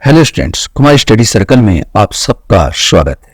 Hello students, Kumar study circle में आप सबका स्वागत है।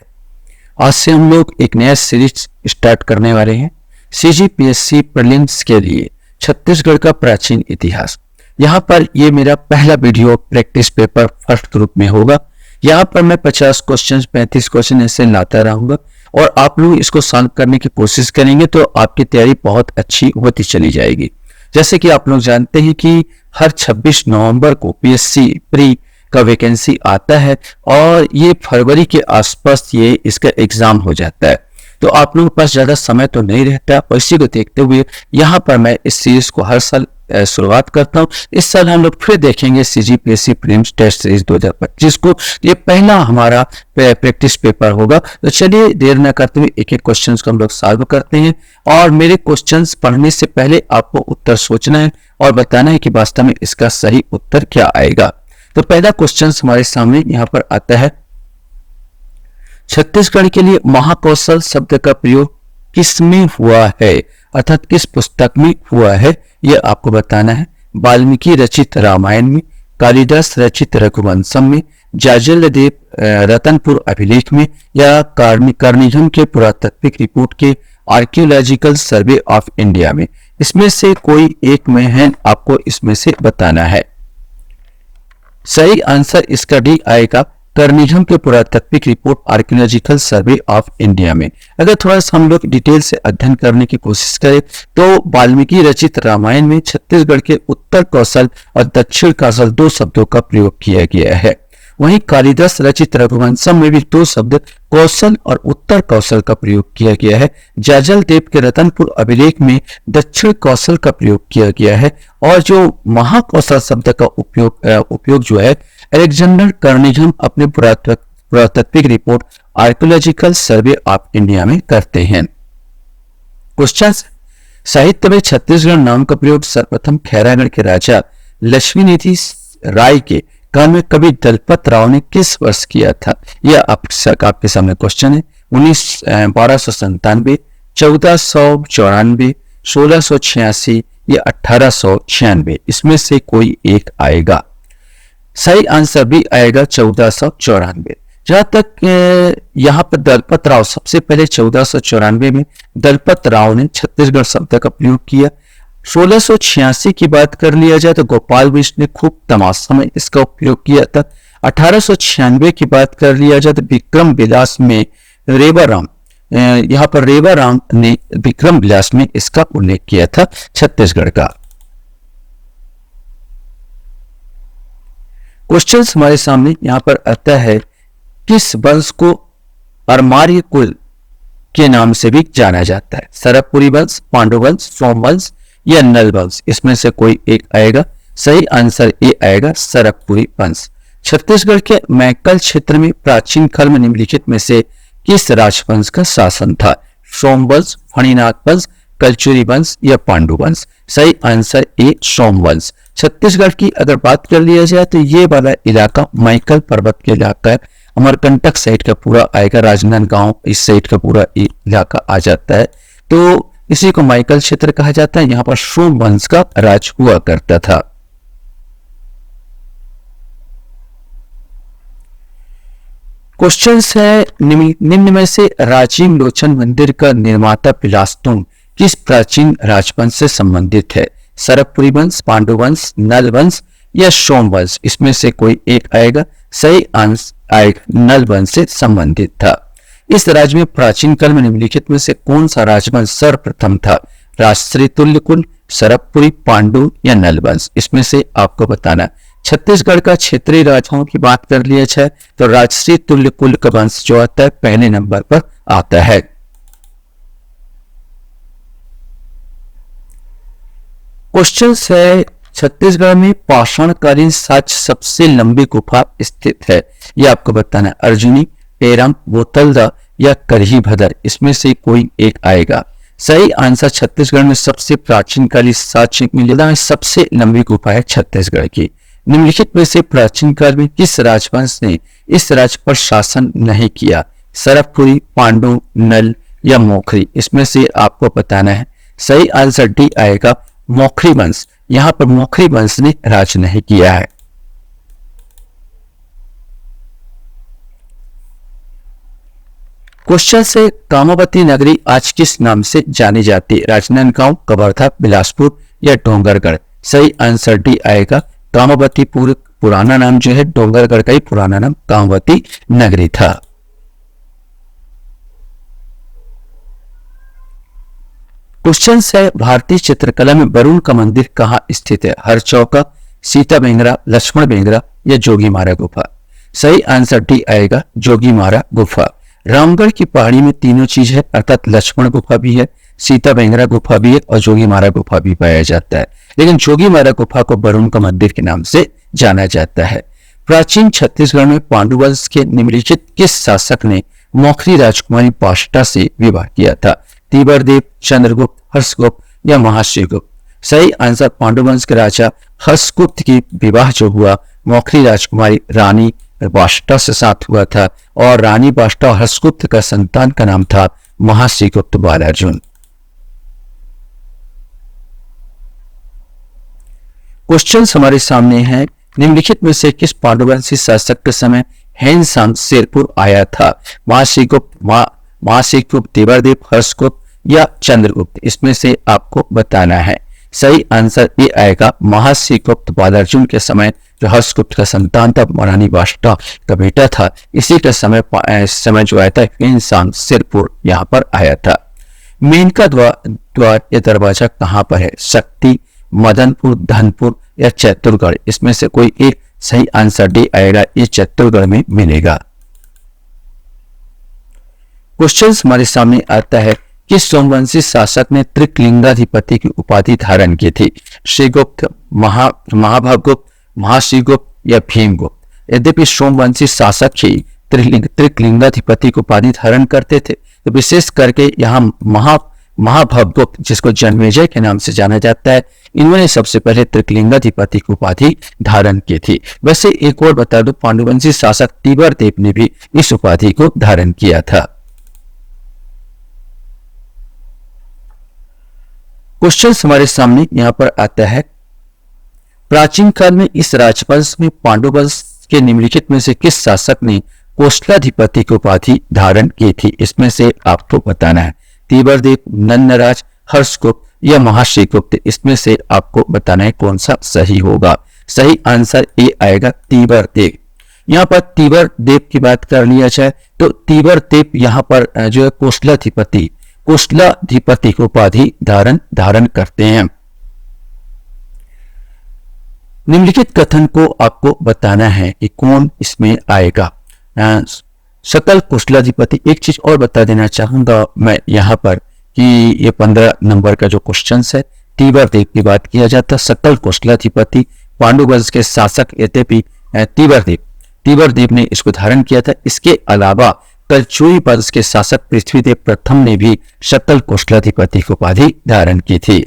आज से हम लोग एक नया सीरीज स्टार्ट करने वाले हैं सीजीपीएससी प्रीलिम्स के लिए छत्तीसगढ़ का प्राचीन इतिहास। यहाँ पर ये मेरा पहला video practice paper first group में होगा। यहाँ पर मैं 50 क्वेश्चन 35 क्वेश्चन ऐसे लाता रहूंगा और आप लोग इसको सॉल्व करने की कोशिश करेंगे तो आपकी तैयारी बहुत अच्छी होती चली जाएगी। जैसे कि आप लोग जानते हैं कि हर 26 नवंबर को पीएससी प्री का वैकेंसी आता है और ये फरवरी के आसपास ये इसका एग्जाम हो जाता है, तो आप लोगों के पास ज्यादा समय तो नहीं रहता। इसी को देखते हुए यहाँ पर मैं इस सीरीज को हर साल शुरुआत करता हूँ। इस साल हम लोग फिर देखेंगे सीजीपीएससी प्रीलिम्स टेस्ट सीरीज 2025 को। ये पहला हमारा प्रैक्टिस पेपर होगा। तो चलिए देर न करते हुए एक एक क्वेश्चंस को हम लोग सॉल्व करते हैं और मेरे क्वेश्चंस पढ़ने से पहले आपको उत्तर सोचना है और बताना है कि वास्तव में इसका सही उत्तर क्या आएगा। तो पहला क्वेश्चन हमारे सामने यहाँ पर आता है, छत्तीसगढ़ के लिए महाकौशल शब्द का प्रयोग किसमें हुआ है, अर्थात किस पुस्तक में हुआ है, यह आपको बताना है। वाल्मीकि रचित रामायण में, कालिदास रचित रघुवंशम में, जाजलदेव रतनपुर अभिलेख में या कर्णिघन के पुरातात्विक रिपोर्ट के आर्कियोलॉजिकल सर्वे ऑफ इंडिया में। इसमें से कोई एक में है, आपको इसमें से बताना है। सही आंसर इसका डी आएगा, कर्णिघन के पुरातात्विक report archaeological survey of India में। अगर थोड़ा सा हम लोग डिटेल से अध्ययन करने की कोशिश करें तो वाल्मीकि रचित रामायण में छत्तीसगढ़ के उत्तर कौशल और दक्षिण कौशल दो शब्दों का प्रयोग किया गया है। वहीं कालिदास रचित रघुवंशम में भी दो शब्द कौशल और उत्तर कौशल का प्रयोग किया गया है। जाजलदेव के रतनपुर अभिलेख में दक्षिण कौशल का प्रयोग किया गया है और जो महाकौशल शब्द का उपयोग जो है अलेक्जेंडर कर्णिघन अपने पुरातात्विक report archaeological survey of India में करते हैं। क्वेश्चन, साहित्य में छत्तीसगढ़ नाम का प्रयोग सर्वप्रथम खैरागढ़ के राजा लक्ष्मीनिधि राय के काल में कवि दलपत राव ने किस वर्ष किया था? यह आपके सामने क्वेश्चन है। 1297, 1494, 1686 या 1896, इसमें से कोई एक आएगा। सही आंसर भी आएगा 1494। जहां तक यहाँ पर दलपत राव, सबसे पहले 1494 में दलपत राव ने छत्तीसगढ़ शब्द का प्रयोग किया। 1686 की बात कर लिया जाए तो गोपाल मिश्र ने खूब तमाशा में इसका उपयोग किया था। 1896 की बात कर लिया जाए तो विक्रम विलास में रेवाराम, यहाँ पर रेवाराम ने विक्रम विलास में इसका उल्लेख किया था छत्तीसगढ़ का। क्वेश्चन हमारे सामने यहाँ पर आता है, किस वंश को अरमार्य कुल के नाम से भी जाना जाता है? सरकपुरी वंश, पांडु वंश, सोमवंश या नल वंश, इसमें से कोई एक आएगा। सही आंसर ए आएगा, सरकपुरी वंश। छत्तीसगढ़ के मैकल क्षेत्र में प्राचीन काल में निम्नलिखित में से किस राजवंश का शासन था? सोमवंश, फणिनाथ वंश, कलचुरी वंश या पांडु वंश? सही आंसर ए, सोमवंश। छत्तीसगढ़ की अगर बात कर लिया जाए तो ये वाला इलाका मैकल पर्वत के इलाका है। अमरकंटक साइड का पूरा आएगा, राजनांदगांव इस साइड का पूरा इलाका आ जाता है, तो इसी को मैकल क्षेत्र कहा जाता है। यहाँ पर सोम वंश का राज हुआ करता था। क्वेश्चन है, निम्न में से राजीव लोचन मंदिर का निर्माता बिलासतुंग किस प्राचीन राजवंश से संबंधित है? सरकपुरी वंश, पांडु वंश, नल वंश या सोम वंश, इसमें से कोई एक आएगा। सही आंसर नल वंश से संबंधित था। इस राज्य में प्राचीन काल में निम्नलिखित में से कौन सा राजवंश सर्वप्रथम था? राजश्री तुल्यकुल, सरकपुरी, पांडु या नल वंश, इसमें से आपको बताना। छत्तीसगढ़ का क्षेत्रीय राजाओं की बात कर लिया जाए तो राजश्री तुल्यकुल का वंश जो आता है पहले नंबर पर आता है। क्वेश्चन है, छत्तीसगढ़ में पाषाणकालीन साक्ष्य सबसे लंबी गुफा स्थित है? यह आपको बताना है। अर्जुनी, पेरम, बोतलदा या करही भदर, इसमें से कोई एक आएगा। सही आंसर छत्तीसगढ़ में सबसे प्राचीन कालीन साक्ष्य मिलेगा, सबसे लंबी गुफा है छत्तीसगढ़ की। निम्नलिखित में से प्राचीन काल में किस राजवंश ने इस राज्य पर शासन नहीं किया? सरकपुरी, पांडु, नल या मोखरी, इसमें से आपको बताना है। सही आंसर डी आएगा, मोखरी वंश। यहाँ पर मोखरी वंश ने राज नहीं किया है। क्वेश्चन से कामावती नगरी आज किस नाम से जानी जाती है? राजनांदगांव, कवर्धा, बिलासपुर या डोंगरगढ़? सही आंसर डी आएगा। कामावती पुराना नाम जो है डोंगरगढ़ का ही पुराना नाम कामावती नगरी था। क्वेश्चन है भारतीय चित्रकला में वरुण का मंदिर कहाँ स्थित है? हरचौका, सीता बेंगरा, लक्ष्मण बेंगरा या जोगीमारा गुफा? सही आंसर डी आएगा, जोगीमारा गुफा। रामगढ़ की पहाड़ी में तीनों चीज है, अर्थात लक्ष्मण गुफा भी है, सीता बेंगरा गुफा भी है और जोगीमारा गुफा भी पाया जाता है, लेकिन जोगीमारा गुफा को वरुण का मंदिर के नाम से जाना जाता है। प्राचीन छत्तीसगढ़ में पांडु वंश के निम्नलिखित किस शासक ने मौखरी राजकुमारी पाष्टा से विवाह किया था? तीबरदेव, चंद्रगुप्त, हर्षगुप्त या महाश्रीगुप्त? सही आंसर पांडु वंश के राजा हर्षगुप्त की विवाह जो हुआ मौखरी राजकुमारी रानी बाष्टा से साथ हुआ था और रानी बाष्टा और हर्षगुप्त का संतान का नाम था महाश्रीगुप्त बालार्जुन। क्वेश्चन हमारे सामने है, निम्नलिखित में से किस पांडुवंशी शासक के समय हेनसांग शेरपुर आया था? महाश्रीगुप्त, देवरदेव, हर्षगुप्त या चंद्रगुप्त? इसमें से आपको बताना है। सही आंसर ये आएगा, महाश्रीगुप्त बालार्जुन के समय जो हर्षगुप्त का संतान था, रानी बाष्टा का बेटा था, इसी के समय जो आया था हेनसांग शेरपुर यहाँ पर आया था। मेनका द्वार या दरवाजा कहाँ पर है? शक्ति, मदनपुर, धनपुर या चित्तौड़गढ़? इसमें से कोई एक सही आंसर डी आएगा, ये चित्तौड़गढ़ में मिलेगा। क्वेश्चन हमारे सामने आता है, किस सोमवंशी शासक ने त्रिकलिंगाधिपति की उपाधि धारण की थी? श्रीगुप्त, महाभगुप्त, महाश्रीगुप्त या भीमगुप्त? यद्यपि सोमवंशी शासक ही त्रिकलिंगाधिपति की उपाधि धारण करते थे, तो विशेष करके यहाँ महाभगुप्त, जिसको जन्मेजय के नाम से जाना जाता है, इन्होंने सबसे पहले त्रिकलिंगाधिपति की उपाधि धारण की थी। वैसे एक और बता दो, पांडुवंशी शासक तीबरदेव ने भी इस उपाधि को धारण किया था। क्वेश्चन हमारे सामने यहाँ पर आता है, प्राचीन काल में इस राजवंश में पांडुवंश के निम्नलिखित में से किस शासक ने कोसलाधिपति की उपाधि धारण की थी? इसमें से आपको बताना है। तीबरदेव, नंदराज, हर्षगुप्त या महाश्रीगुप्त? इसमें से आपको बताना है कौन सा सही होगा। सही आंसर ए आएगा, तीबरदेव। यहाँ पर तीबरदेव की बात कर लिया जाए तो तीबरदेव यहाँ पर जो है कोसलाधिपति की उपाधि धारण करते हैं। निम्नलिखित कथन को आपको बताना है कि कौन इसमें आएगा। सकल कोसलाधिपति। एक चीज और बता देना चाहूंगा मैं यहाँ पर कि ये 15 नंबर का जो क्वेश्चन है, तीबरदेव की बात किया जाता। सकल कोसलाधिपति पांडुवंश के शासक यद्यपि तीबरदेव ने इसको धारण किया था। इसके अलावा कलचुई वंश के शासक पृथ्वीदेव प्रथम ने भी सकल कोसलाधिपति की उपाधि धारण की थी।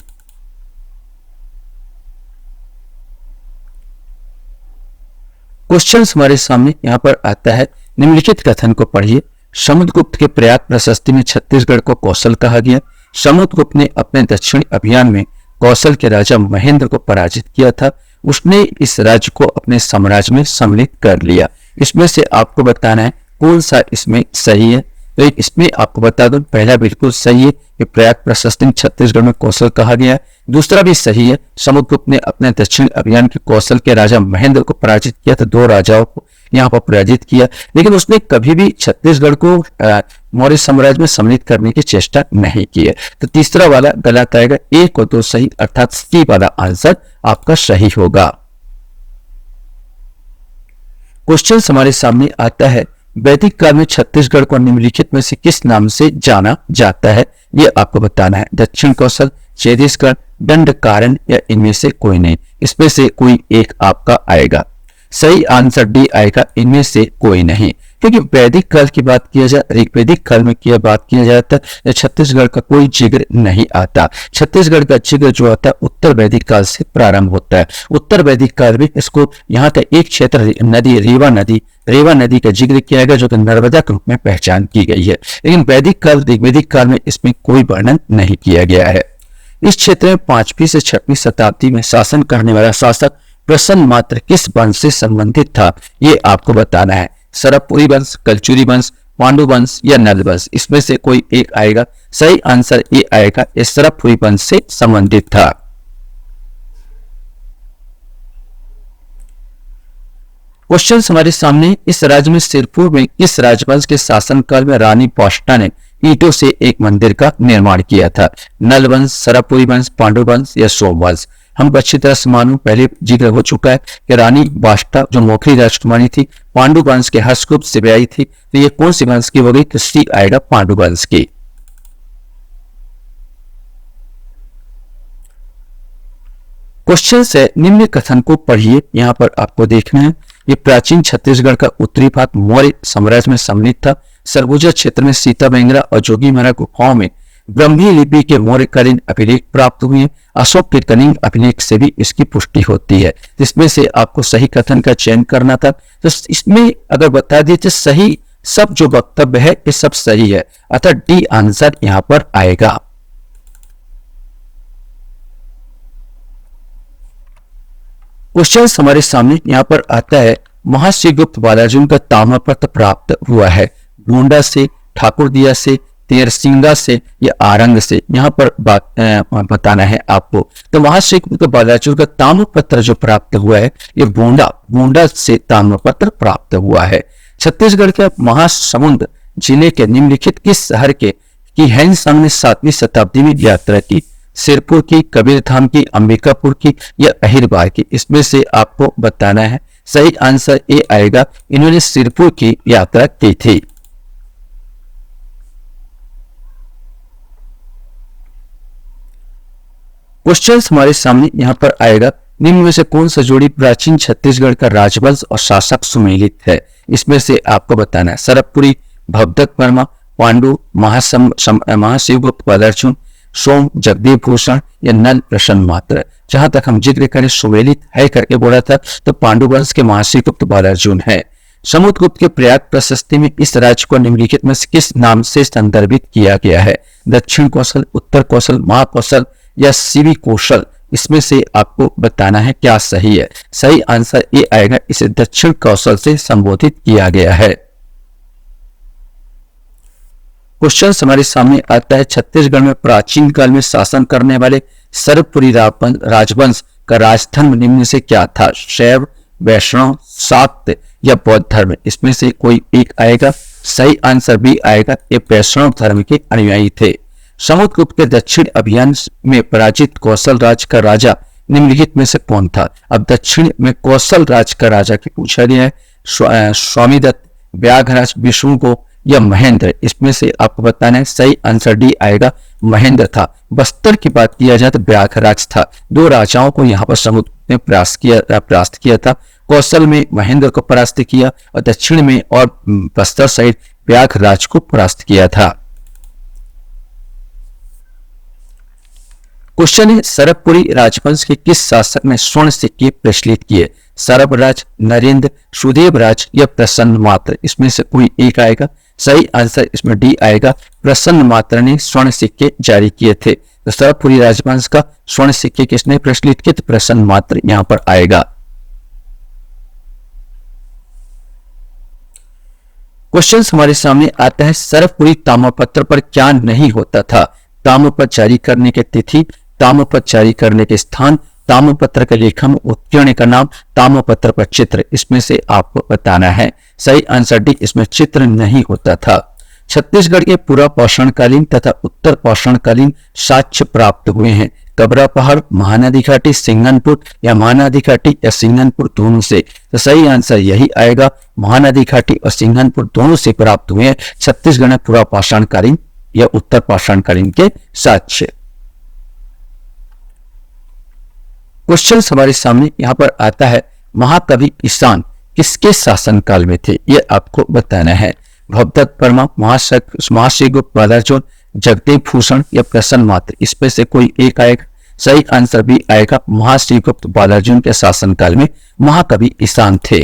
क्वेश्चन हमारे सामने यहाँ पर आता है, निम्नलिखित कथन को पढ़िए। समुद्रगुप्त के प्रयाग प्रशस्ति में छत्तीसगढ़ को कौशल कहा गया। समुद्रगुप्त ने अपने दक्षिणी अभियान में कौशल के राजा महेंद्र को पराजित किया था। उसने इस राज्य को अपने साम्राज्य में सम्मिलित कर लिया। इसमें से आपको बताना है कौन सा इसमें सही है। तो इसमें आपको बता दूं, पहला बिल्कुल सही है कि प्रयाग प्रशस्ति में छत्तीसगढ़ में कौशल कहा गया है। दूसरा भी सही है, समुद्रगुप्त ने अपने दक्षिण अभियान के कौशल के राजा महेंद्र को पराजित किया था। 2 राजाओं को यहाँ पर पराजित किया, लेकिन उसने कभी भी छत्तीसगढ़ को मौर्य साम्राज्य में सम्मिलित करने की चेष्टा नहीं की है। तो तीसरा वाला गलत आएगा। 1 और 2 सही, अर्थात सी वाला आंसर आपका सही होगा। क्वेश्चन हमारे सामने आता है, वैदिक काल में छत्तीसगढ़ को निम्नलिखित में से किस नाम से जाना जाता है? ये आपको बताना है। दक्षिण कौशल, छत्तीसगढ़, दंडकारण्य या इनमें से कोई नहीं। इसमें से कोई एक आपका आएगा। सही आंसर डी आएगा, इनमें से कोई नहीं। क्योंकि वैदिक काल की बात किया जाए, ऋग्वैदिक काल में बात किया जाता है, छत्तीसगढ़ का कोई जिक्र नहीं आता। छत्तीसगढ़ का जिक्र जो आता है उत्तर वैदिक काल से प्रारंभ होता है। उत्तर वैदिक काल में इसको यहाँ का एक क्षेत्र नदी रेवा नदी का जिक्र किया गया, जो कि नर्मदा के रूप में पहचान की गई है। लेकिन वैदिक काल, ऋग्वैदिक काल में इसमें कोई वर्णन नहीं किया गया है। इस क्षेत्र में 5वीं से 6वीं शताब्दी में शासन करने वाला शासक प्रसन्न मात्र किस वंश से संबंधित था? ये आपको बताना है। सरबपुरी वंश, कलचुरी वंश, पांडु वंश या नल वंश, इसमें से कोई एक आएगा। सही आंसर ए आएगा, ये सरबपुरी वंश से संबंधित था। क्वेश्चन हमारे सामने, इस राज्य में सिरपुर में किस राजवंश के शासनकाल में रानी पौष्टा ने ईंटों से एक मंदिर का निर्माण किया था? नल वंश, सरबपुरी वंश, पांडु वंश या सोम वंश? हम अच्छी तरह से मालूम, पहले जिक्र हो चुका है कि रानी पौष्टा जो मोखरी राजकुमारी थी, पांडु वंश के हर्षगुप्त से ब्याही थी। तो ये कौन सी वंश की हो गई? तो आएगा पांडु वंश की। क्वेश्चन है, निम्न कथन को पढ़िए। यहाँ पर आपको देखना है, ये प्राचीन छत्तीसगढ़ का उत्तरी भाग मौर्य साम्राज्य में सम्मिलित था। सरगुजा क्षेत्र में सीता बेंगरा और जोगीमरा गुफाओं में ब्रह्मी लिपि के मौर्यकालीन अभिलेख प्राप्त हुए हैं। अशोक के कलिंग अभिलेख से भी इसकी पुष्टि होती है। इसमें से आपको सही कथन का चयन करना था। तो इसमें अगर बता दीजिए सही सब जो वक्तव्य है ये सब सही है, अतः डी आंसर यहां पर आएगा। क्वेश्चन हमारे सामने यहाँ पर आता है, महाश्रीगुप्त बालार्जुन का ताम्रपत्र प्राप्त हुआ है गोंडा से, ठाकुरदिया से, तेरसिंगा से या आरंग से? यहाँ पर बताना है आपको। तो महाश्रीगुप्त बालार्जुन का ताम्रपत्र जो प्राप्त हुआ है ये गोंडा से ताम्रपत्र प्राप्त हुआ है। छत्तीसगढ़ के महासमुंद जिले के निम्नलिखित किस शहर की हैंसंग ने 7वीं शताब्दी में यात्रा की? सिरपुर की, कबीरधाम की, अंबिकापुर की या अहिरबार की? इसमें से आपको बताना है। सही आंसर ए आएगा, इन्होंने सिरपुर की यात्रा की थी। क्वेश्चन हमारे सामने यहां पर आएगा, निम्न में से कौन सा जोड़ी प्राचीन छत्तीसगढ़ का राजवंश और शासक सुमेलित है? इसमें से आपको बताना है। सरबपुरी, भवदत्त वर्मा, पांडु, महाशिवगुप्त बालार्जुन, सोम जगदीप भूषण या नल प्रसन्न मात्र? जहां तक हम जिक्र करें सुमेलित है करके बोला था, तो पांडु वंश के महाशिवगुप्त बालार्जुन है। समुद्रगुप्त के प्रयाग प्रशस्ति में इस राज्य को निम्नलिखित में किस नाम से संदर्भित किया गया है? दक्षिण कौशल, उत्तर कौशल, महाकौशल या शिवी कौशल? इसमें से आपको बताना है क्या सही है। सही आंसर ए आएगा, इसे दक्षिण कौशल से संबोधित किया गया है। क्वेश्चन हमारे सामने आता है, छत्तीसगढ़ में प्राचीन काल में शासन करने वाले सरबपुरी राजवंश का राजधर्म निम्न से क्या था? शैव, वैष्णव, शाक्त या बौद्ध धर्म? इसमें से कोई एक आएगा। सही आंसर बी आएगा, ये वैष्णव धर्म के अनुयायी थे। समुद्रगुप्त के दक्षिण अभियान में पराजित कौशल राज का राजा निम्नलिखित में से कौन था? अब दक्षिण में कौशल राज का राजा की पूछा गया है। स्वामीदत्त, व्याघराज, विष्णु को या महेंद्र? इसमें से आपको बताना है। सही आंसर डी आएगा, महेंद्र था। बस्तर की बात किया जाए तो व्याघराज था। दो राजाओं को यहाँ पर समुद्रगुप्त ने परास्त किया था। कौशल में महेंद्र को परास्त किया और दक्षिण में और बस्तर साइड व्याघराज को परास्त किया था। क्वेश्चन है, सरबपुरी राजवंश के किस शासक ने स्वर्ण सिक्के प्रचलित किए? सरबराज, नरेंद्र, सुदेवराज या प्रसन्न मात्र? इसमें से कोई एक आएगा। सही आंसर इसमें डी आएगा, प्रसन्न मात्र ने स्वर्ण सिक्के जारी किए थे। तो सरबपुरी राजवंश का स्वर्ण सिक्के किसने प्रचलित किए? तो प्रसन्न मात्र यहां पर आएगा। क्वेश्चन हमारे सामने आता है, सरबपुरी ताम्रपत्र पर क्या नहीं होता था? ताम्रपत्र जारी करने की तिथि, ताम्रपत्र जारी करने के स्थान, ताम्रपत्र के लेखन उत्कीर्ण का नाम, ताम्रपत्र पर चित्र? इसमें से आपको बताना है। सही आंसर डी, इसमें चित्र नहीं होता था। छत्तीसगढ़ के पूर्व पाषाणकालीन तथा उत्तर पाषाणकालीन साक्ष्य प्राप्त हुए हैं। कबरा पहाड़, महानदी घाटी, सिंघनपुर या महानदी घाटी या सिंघनपुर दोनों से? तो सही आंसर यही आएगा, महानदी घाटी और सिंघनपुर दोनों से प्राप्त हुए हैं छत्तीसगढ़ में पूर्व पाषाणकालीन या उत्तर पाषाणकालीन के साक्ष्य। क्वेश्चन हमारे सामने यहां पर आता है, महाकवि ईशान किसके शासनकाल में थे? यह आपको बताना है। भवदत्त वर्मा, महाशिवगुप्त बालार्जुन, जगदीप भूषण या प्रसन्न मात्र? इसमें से कोई एक आएगा। सही आंसर भी आएगा, महाशिवगुप्त बालार्जुन के शासनकाल में महाकवि ईशान थे।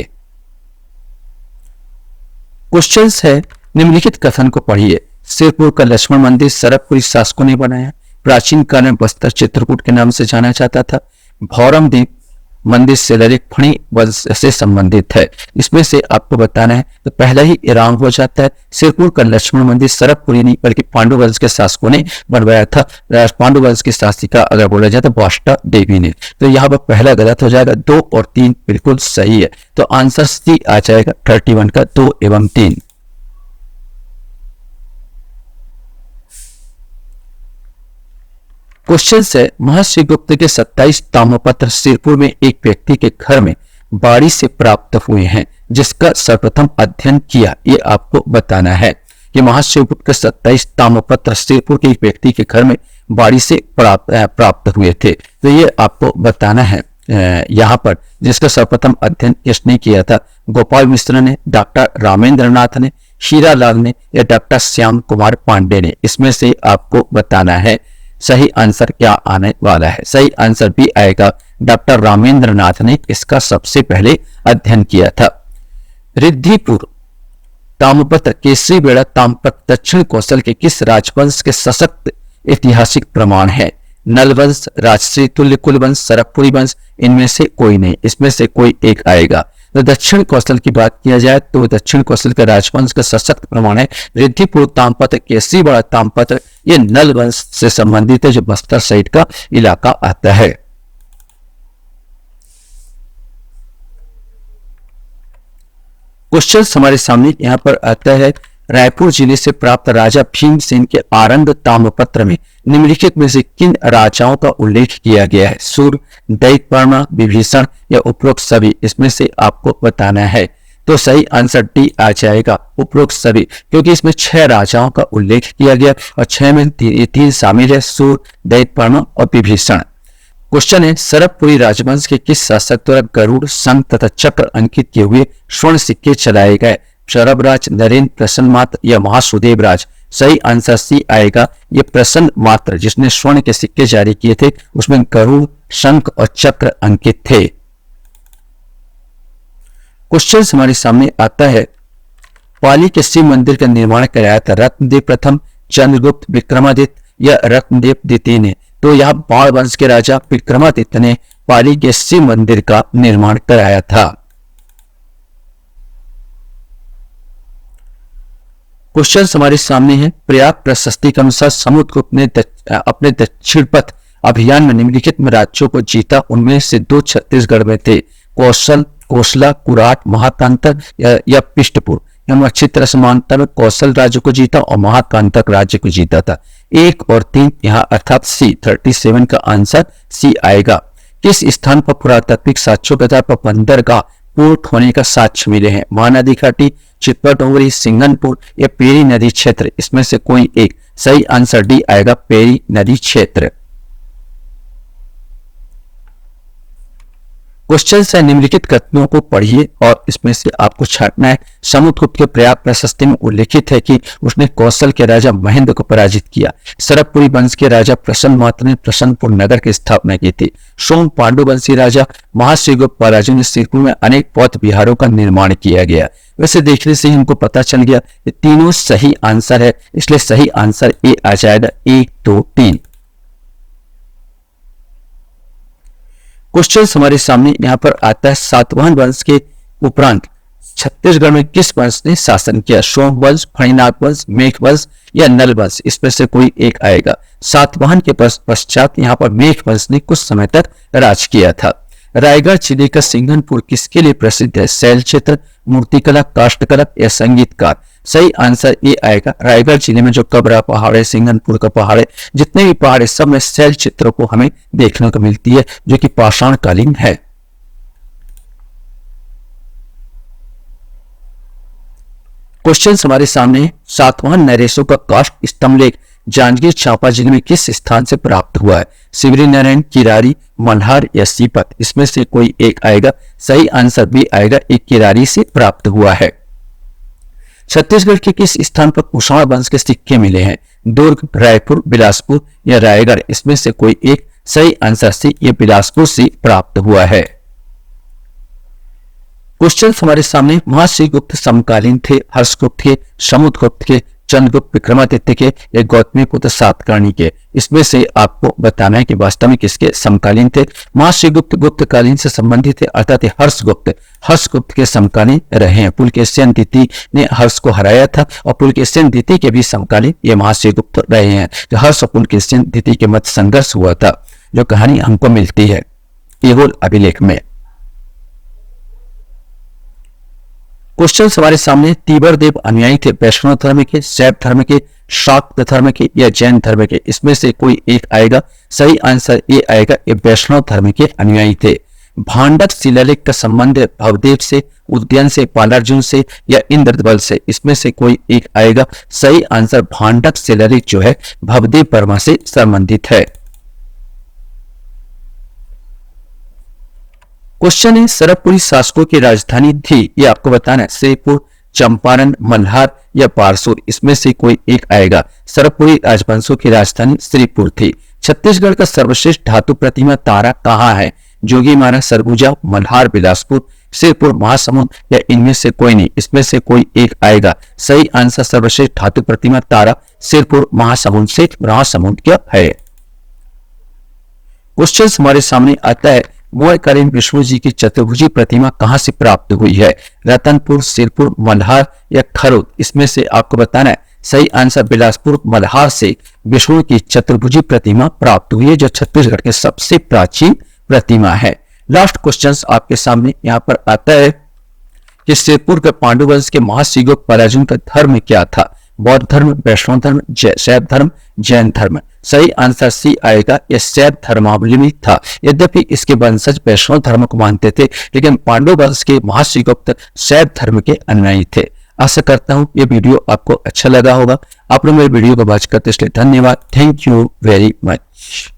क्वेश्चन है, निम्नलिखित कथन को पढ़िए। सिरपुर का लक्ष्मण मंदिर सरबपुरी शासकों ने बनाया। प्राचीन काल में बस्तर चित्रकूट के नाम से जाना जाता था। भौरम द्वीप मंदिर शिलालेख फणी वंश से संबंधित है। इसमें से आपको बताना है तो पहला ही ईरान हो जाता है। सिरपुर का लक्ष्मण मंदिर सरबपुरी नहीं बल्कि पांडु वंश के शासकों ने बनवाया था। पांडु वंश की शासिका अगर बोला जाए तो वाष्टा देवी ने। तो यहाँ पर पहला गलत हो जाएगा, 2 और 3 बिल्कुल सही है। तो आंसर सी आ जाएगा 31 का 2 एवं 3। क्वेश्चन है महर्षि गुप्त के 27 ताम्रपत्र सिरपुर में एक व्यक्ति के घर में बाड़ी से प्राप्त हुए हैं जिसका सर्वप्रथम अध्ययन किया, ये आपको बताना है कि महर्षि गुप्त के 27 ताम्रपत्र सिरपुर के एक व्यक्ति के घर में बाड़ी से प्राप्त हुए थे। तो ये आपको बताना है यहाँ पर जिसका सर्वप्रथम अध्ययन किसने किया था, गोपाल मिश्र ने, डॉक्टर रामेंद्र नाथ ने, हीरालाल ने या डॉक्टर श्याम कुमार पांडे ने। इसमें से आपको बताना है सही आंसर क्या आने वाला है। सही आंसर भी आएगा डॉक्टर रामेंद्र नाथ ने इसका सबसे पहले अध्ययन किया था। रिद्धिपुर ताम्रपत्र केसरी बेड़ा ताम्रपत्र दक्षिण कौशल के किस राजवंश के सशक्त ऐतिहासिक प्रमाण है? नल वंश, राजश्री, तुल्य कुल वंश, सरबपुरी वंश, इनमें से कोई नहीं, इसमें से कोई एक आएगा। तो दक्षिण कौशल की बात किया जाए तो दक्षिण कौशल के राजवंश का सशक्त प्रमाण है रिद्धिपुर ताम्रपत्र, केसरी बेड़ा ताम्रपत्र। ये नल वंश से संबंधित है जो बस्तर साइड का इलाका आता है। क्वेश्चन हमारे सामने यहाँ पर आता है रायपुर जिले से प्राप्त राजा भीमसेन के आरंग ताम्रपत्र में निम्नलिखित में से किन राजाओं का उल्लेख किया गया है? सूर, दैत्यवर्मा, विभीषण या उपरोक्त सभी? इसमें से आपको बताना है। तो सही आंसर डी आ जाएगा, उपरोक्त सभी, क्योंकि इसमें 6 राजाओं का उल्लेख किया गया और 6 में 3 शामिल है, सूर, दैत्यवर्मा और विभीषण। क्वेश्चन है सरबपुरी राजवंश के किस शासक द्वारा गरुड़, शंख तथा चक्र अंकित किए हुए स्वर्ण सिक्के चलाए गए? शरभराज, नरेंद्र, प्रसन्न मात्र या महासुदेव राज? सही आंसर सी आएगा, ये प्रसन्न मात्र जिसने स्वर्ण के सिक्के जारी किए थे उसमें गरुड़, शंख और चक्र अंकित थे। क्वेश्चन हमारे सामने आता है पाली के शिव मंदिर का निर्माण कराया था रत्नदेव प्रथम, चंद्रगुप्त, विक्रमादित्य या रत्नदेव द्वितीय ने? तो यहाँ पाल वंश के राजा विक्रमादित्य ने पाली के शिव मंदिर का निर्माण कराया था। क्वेश्चन हमारे सामने है प्रयाग प्रशस्ति के अनुसार समुद्रगुप्त ने अपने दक्षिण पथ अभियान में निम्नलिखित में राज्यों को जीता, उनमें से 2 छत्तीसगढ़ में थे, कौशल, कोसला, कुराट, महाकांतक या पिष्टपुर। हम अच्छी तरह से मानता है कौशल राज्य को जीता और महाकांतक राज्य को जीता था। 1 और 3 यहाँ अर्थात सी 37 का आंसर सी आएगा। किस स्थान पर पुरातात्विक साक्ष्यों के आधार पर बंदरगाह पोर्ट होने का साक्ष्य मिले हैं? महानदी घाटी, चित्तौड़ डोंगरी, सिंगनपुर या पेरी नदी क्षेत्र? इसमें से कोई एक। सही आंसर डी आएगा, पेरी नदी क्षेत्र। क्वेश्चन है निम्नलिखित कथनों को पढ़िए और इसमें से आपको छांटना है। समुद्रगुप्त के प्रयाग प्रशस्ति में उल्लेखित है कि उसने कौशल के राजा महेंद्र को पराजित किया। सरबपुरी वंश के राजा प्रसन्न मात्र ने प्रसन्नपुर नगर की स्थापना की थी। सोम पांडु वंशी राजा महाश्रीगुप्त पराजय ने सिरपुर में अनेक बौद्ध विहारों का निर्माण किया गया। वैसे देखने से ही हमको पता चल गया ये तीनों सही आंसर है, इसलिए सही आंसर ए आ जाएगा, 1, 2, 3। क्वेश्चन हमारे सामने यहाँ पर आता है सातवाहन वंश के उपरांत छत्तीसगढ़ में किस वंश ने शासन किया? सोम वंश, फणिनाग वंश, मेघ वंश या नल वंश? इसमें से कोई एक आएगा। सातवाहन के पश्चात यहाँ पर मेघ वंश ने कुछ समय तक राज किया था। रायगढ़ जिले का सिंघनपुर किसके लिए प्रसिद्ध है? शैल क्षेत्र, मूर्तिकला, काष्ठकला या संगीतकार? सही आंसर ये आएगा, रायगढ़ जिले में जो कबरा पहाड़ है, सिंघनपुर का पहाड़ है, जितने भी पहाड़ है सब में शैल चित्रों को हमें देखने को मिलती है जो कि पाषाण कालीन है। क्वेश्चन हमारे सामने सातवाहन नरेशों का काष्ठ स्तंभ लेख जांजगीर चांपा जिले में किस स्थान से प्राप्त हुआ है? शिवरी नारायण, किरारी, मल्हार या सीपत? इसमें से कोई एक आएगा। सही आंसर भी आएगा, एक किरारी से प्राप्त हुआ है। छत्तीसगढ़ के किस स्थान पर कुषाण वंश के सिक्के मिले हैं? दुर्ग, रायपुर, बिलासपुर या रायगढ़? इसमें से कोई एक। सही आंसर से ये बिलासपुर से प्राप्त हुआ है। क्वेश्चन हमारे सामने महर्षि गुप्त समकालीन थे हर्षगुप्त के, समुद्रगुप्त के, चंद्रगुप्त विक्रमादित्य के या गौतमीपुत्र सातकर्णी के। इसमें से आपको बताना है कि वास्तव में किसके समकालीन थे। महाश्रीगुप्त गुप्तकालीन से संबंधित थे, अर्थात हर्षगुप्त के समकालीन रहे हैं। पुलकेशिन द्वितीय ने हर्ष को हराया था और पुलकेशिन द्वितीय के भी समकालीन ये महाश्रीगुप्त रहे हैं। जो हर्ष और पुलकेशिन द्वितीय के मध्य संघर्ष हुआ था, जो कहानी हमको मिलती है ऐहोल अभिलेख में। क्वेश्चन हमारे सामने, तीव्रदेव अनुयायी थे वैष्णव धर्म के, शैव धर्म के, शाक्त धर्म के या जैन धर्म के। इसमें से कोई एक आएगा। सही आंसर ये आएगा, ये वैष्णव धर्म के अनुयायी थे। भांडक शिलालेख का संबंध भवदेव से, उद्यान से, पालार्जुन से या इंद्रद्वल से। इसमें से कोई एक आएगा। सही आंसर भांडक शिलालेख जो है भवदेव वर्मा से संबंधित है। क्वेश्चन है, सरबपुरी शासकों की राजधानी थी, ये आपको बताना है। श्रीपुर, चंपारण, मल्हार या पारसूर। इसमें से कोई एक आएगा। सरबपुरी राजवंशों की राजधानी श्रीपुर थी। छत्तीसगढ़ का सर्वश्रेष्ठ धातु प्रतिमा तारा कहाँ है? जोगीमारा, सरगुजा, मल्हार, बिलासपुर, श्रीपुर, महासमुंद या इनमें से कोई नहीं। इसमें से कोई एक आएगा। सही आंसर सर्वश्रेष्ठ धातु प्रतिमा तारा श्रीपुर, महासमुंद से महासमुंद क्या है। क्वेश्चन हमारे सामने आता है, मौर्यकालीन विष्णु जी की चतुर्भुजी प्रतिमा कहां से प्राप्त हुई है? रतनपुर, सिरपुर, मल्हार या खरोद। इसमें से आपको बताना है। सही आंसर बिलासपुर, मल्हार से विष्णु की चतुर्भुजी प्रतिमा प्राप्त हुई है, जो छत्तीसगढ़ के सबसे प्राचीन प्रतिमा है। लास्ट क्वेश्चन आपके सामने यहाँ पर आता है कि सिरपुर के पांडु वंश के महाश्रीगुप्त पालार्जुन का धर्म क्या था? बौद्ध धर्म, वैष्णव धर्म, शैव धर्म, जैन धर्म। सही आंसर सी आएगा, यह शैव धर्मावलंबी था। यद्यपि इसके वंशज वैष्णव धर्म को मानते थे, लेकिन पांडु वंश के महाश्रीगुप्त शैव धर्म के अनुयायी थे। आशा करता हूं ये वीडियो आपको अच्छा लगा होगा। आप लोग मेरे वीडियो को वॉच करते इसलिए धन्यवाद। Thank you very much.